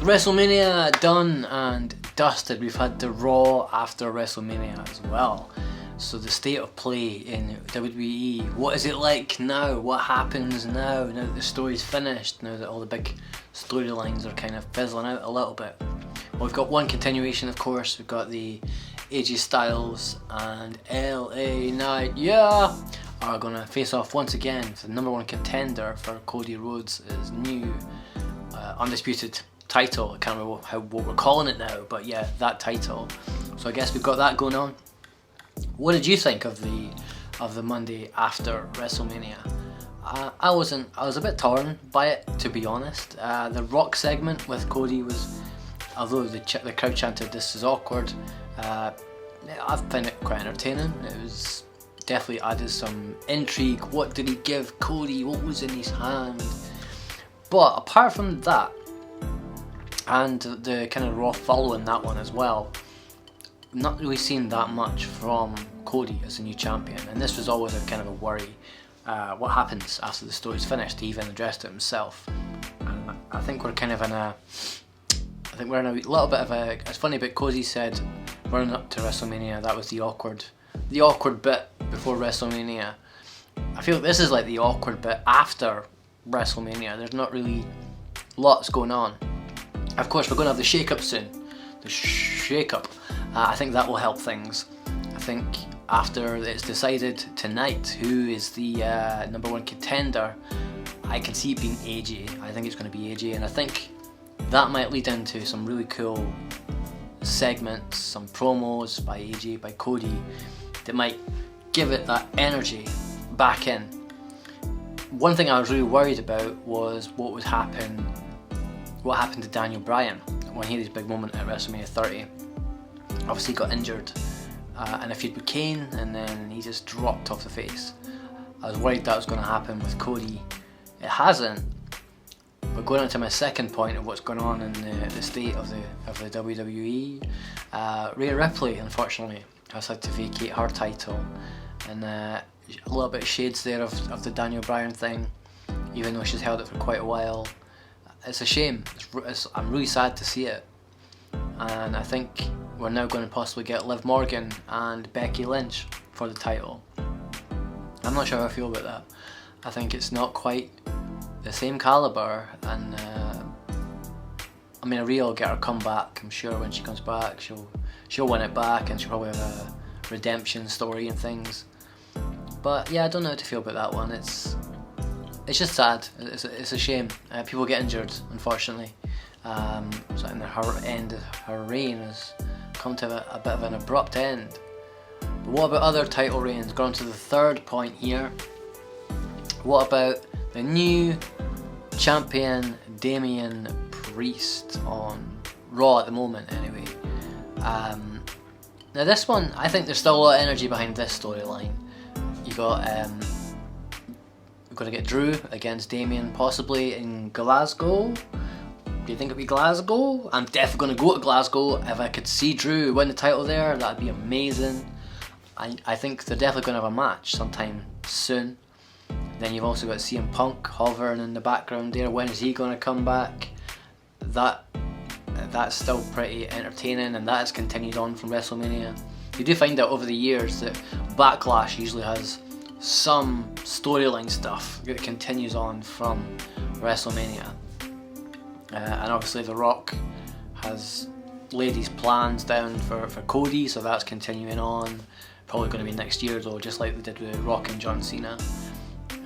WrestleMania done and dusted. We've had the Raw after WrestleMania as well. So the state of play in WWE. What is it like now? What happens now? Now that the story's finished, now that all the big storylines are kind of fizzling out a little bit. Well, we've got one continuation, of course. We've got the AJ Styles and LA Knight, are going to face off once again for the number one contender for Cody Rhodes' new undisputed title. I can't remember what we're calling it now, but yeah, that title. So I guess we've got that going on. What did you think of the Monday after WrestleMania? I was a bit torn by it, to be honest. The Rock segment with Cody was, although the crowd chanted "This is awkward," I found it quite entertaining. It was definitely added some intrigue. What did he give Cody? What was in his hand? But apart from that, and the kind of Raw following that one as well, not really seen that much from Cody as a new champion, and this was always a kind of a worry. What happens after the story's finished? He even addressed it himself. And I think we're kind of in a little bit of a. It's funny, but Cody said running up to WrestleMania, that was the awkward bit before WrestleMania. I feel like this is like the awkward bit after WrestleMania. There's not really lots going on. Of course, we're going to have the shake-up soon. The shake-up. I think that will help things. I think after it's decided tonight who is the number one contender, I can see it being AJ. I think it's going to be AJ, and I think that might lead into some really cool segments, some promos by AJ, by Cody, that might give it that energy back in. One thing I was really worried about was what happened to Daniel Bryan when he had his big moment at WrestleMania 30. Obviously he got injured in a feud with Kane, and then he just dropped off the face. I was worried that was going to happen with Cody. It hasn't. But going on to my second point of what's going on in the state of the WWE, Rhea Ripley, unfortunately, has had to vacate her title, and a little bit of shades there of the Daniel Bryan thing, even though she's held it for quite a while. It's a shame. I'm really sad to see it, and I think we're now going to possibly get Liv Morgan and Becky Lynch for the title. I'm not sure how I feel about that. I think it's not quite the same caliber, and I mean, Rhea will get her comeback. I'm sure when she comes back, she'll win it back, and she'll probably have a redemption story and things. But yeah, I don't know how to feel about that one. It's just sad. It's a shame. People get injured, unfortunately. So in her reign has come to a bit of an abrupt end. But what about other title reigns? Going on to the third point here. What about the new champion Damian Priest on Raw at the moment, anyway? Now this one, I think there's still a lot of energy behind this storyline. You got we're going to get Drew against Damian, possibly in Glasgow. Do you think it'll be Glasgow? I'm definitely going to go to Glasgow. If I could see Drew win the title there, that'd be amazing. I think they're definitely going to have a match sometime soon. Then you've also got CM Punk hovering in the background there. When is he going to come back? That's still pretty entertaining, and that has continued on from WrestleMania. You do find out over the years that Backlash usually has some storyline stuff that continues on from WrestleMania. And obviously The Rock has laid his plans down for Cody, so that's continuing on. Probably going to be next year though, just like they did with Rock and John Cena.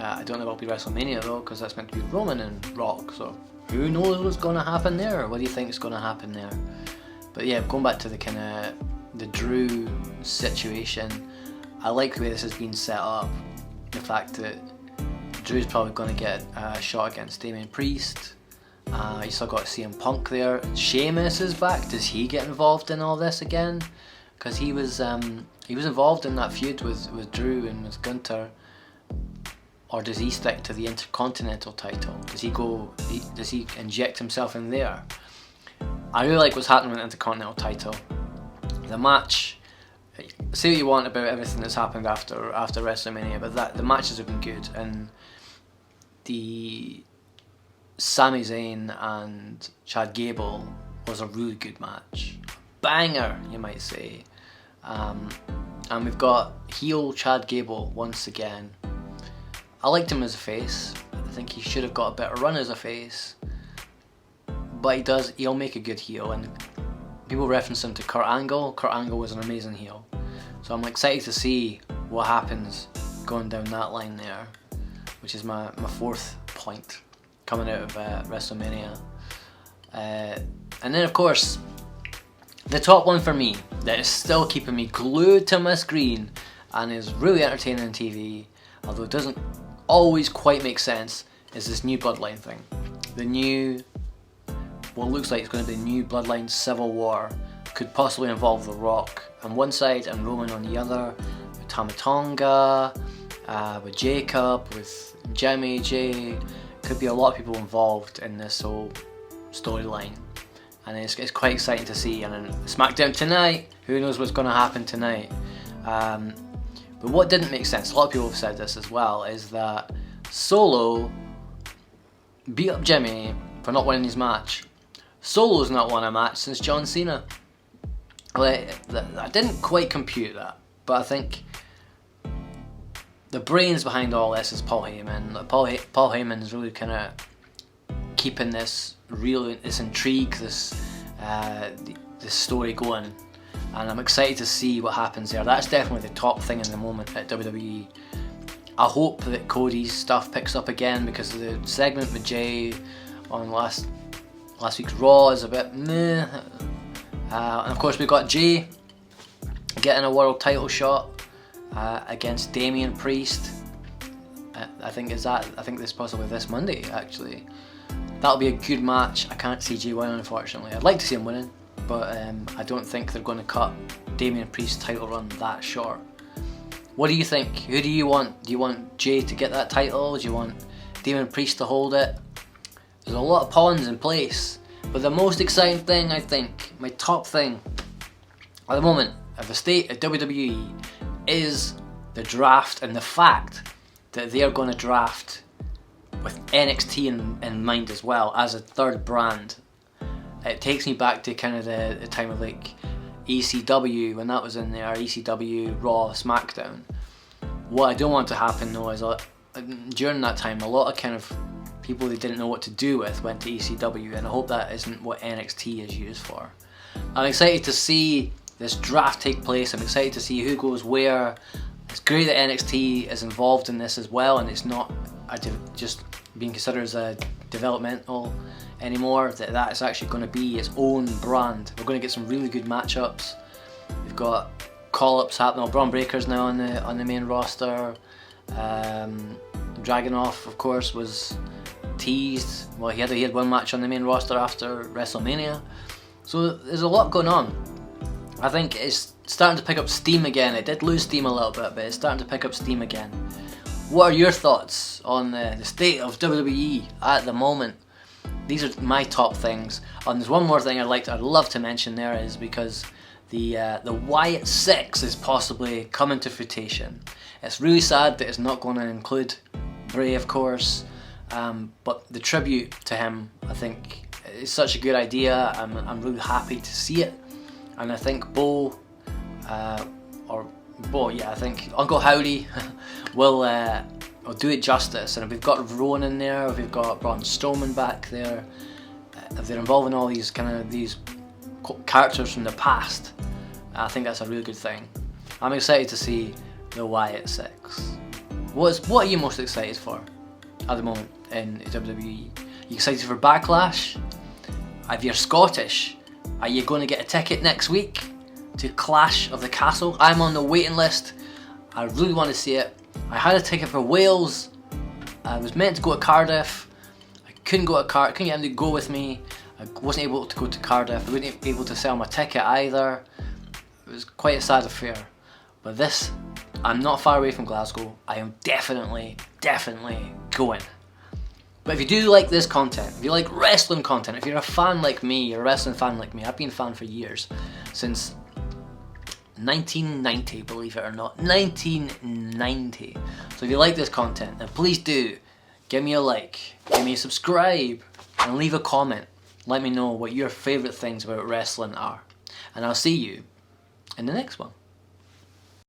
I don't know if it'll be WrestleMania though, because that's meant to be Roman and Rock, so who knows what's going to happen there? What do you think is going to happen there? But yeah, going back to the kind of the Drew situation, I like the way this has been set up. The fact that Drew's probably going to get a shot against Damian Priest. You still got CM Punk there. Sheamus is back. Does he get involved in all this again? Because he was involved in that feud with Drew and with Gunther. Or does he stick to the Intercontinental title? Does he inject himself in there? I really like what's happening with the Intercontinental title. The match, say what you want about everything that's happened after WrestleMania, but the matches have been good, and the Sami Zayn and Chad Gable was a really good match. Banger, you might say. And we've got heel Chad Gable once again. I liked him as a face. I think he should have got a better run as a face. But he'll make a good heel, and people reference him to Kurt Angle. Kurt Angle was an amazing heel. So I'm excited to see what happens going down that line there, which is my fourth point coming out of WrestleMania. And then of course, the top one for me that is still keeping me glued to my screen and is really entertaining on TV, although it doesn't always quite make sense, is this new Bloodline thing. The new, what looks like it's going to be the new Bloodline Civil War, could possibly involve The Rock on one side and Roman on the other, with Tama Tonga, with Jacob, with Jimmy J. Could be a lot of people involved in this whole storyline, and it's quite exciting to see. And then SmackDown tonight, who knows what's going to happen tonight. But what didn't make sense, a lot of people have said this as well, is that Solo beat up Jimmy for not winning his match. Solo's not won a match since John Cena. Well, I didn't quite compute that, but I think the brains behind all this is Paul Heyman. Paul Heyman is really kind of keeping this intrigue, this story going, and I'm excited to see what happens there. That's definitely the top thing in the moment at WWE. I hope that Cody's stuff picks up again, because the segment with Jay on last week's Raw is a bit meh. And of course we've got Jay getting a world title shot against Damian Priest. I think this is possibly this Monday actually. That'll be a good match. I can't see Jay winning, unfortunately. I'd like to see him winning, but I don't think they're going to cut Damian Priest's title run that short. What do you think? Who do you want? Do you want Jay to get that title? Do you want Damian Priest to hold it? There's a lot of pawns in place, but the most exciting thing, I think, my top thing at the moment of the state of WWE is the draft, and the fact that they are going to draft with NXT in mind as well as a third brand. It takes me back to kind of the time of like ECW, when that was in there, ECW, Raw, SmackDown. What I don't want to happen though is during that time a lot of kind of people they didn't know what to do with went to ECW, and I hope that isn't what NXT is used for. I'm excited to see this draft take place. I'm excited to see who goes where. It's great that NXT is involved in this as well, and it's not just being considered as a developmental anymore. That is actually going to be its own brand. We're going to get some really good matchups. We've got call-ups happening. Braun Breaker's now on the main roster. Dragunov, of course, was teased. Well, he had one match on the main roster after WrestleMania. So there's a lot going on. I think it's starting to pick up steam again. It did lose steam a little bit, but it's starting to pick up steam again. What are your thoughts on the state of WWE at the moment? These are my top things. And there's one more thing I'd love to mention there, is because the Wyatt Six is possibly coming to fruition. It's really sad that it's not going to include Bray, of course, but the tribute to him, I think, is such a good idea. I'm really happy to see it, and I think I think Uncle Howdy will do it justice. And we've got Rowan there, we've got Braun Strowman back there. If they're involving all these characters from the past, I think that's a really good thing. I'm excited to see the Wyatt Six. What are you most excited for at the moment in WWE? You excited for Backlash? If you're Scottish, are you going to get a ticket next week to Clash of the Castle? I'm on the waiting list. I really want to see it. I had a ticket for Wales. I was meant to go to Cardiff. I couldn't go to Cardiff. Couldn't get him to go with me. I wasn't able to go to Cardiff. I wasn't able to sell my ticket either. It was quite a sad affair. But this, I'm not far away from Glasgow. I am definitely going. But if you do like this content, if you like wrestling content, if you're a fan like me, you're a wrestling fan like me, I've been a fan for years, since 1990, believe it or not, 1990. So if you like this content, then please do give me a like, give me a subscribe, and leave a comment. Let me know what your favourite things about wrestling are. And I'll see you in the next one.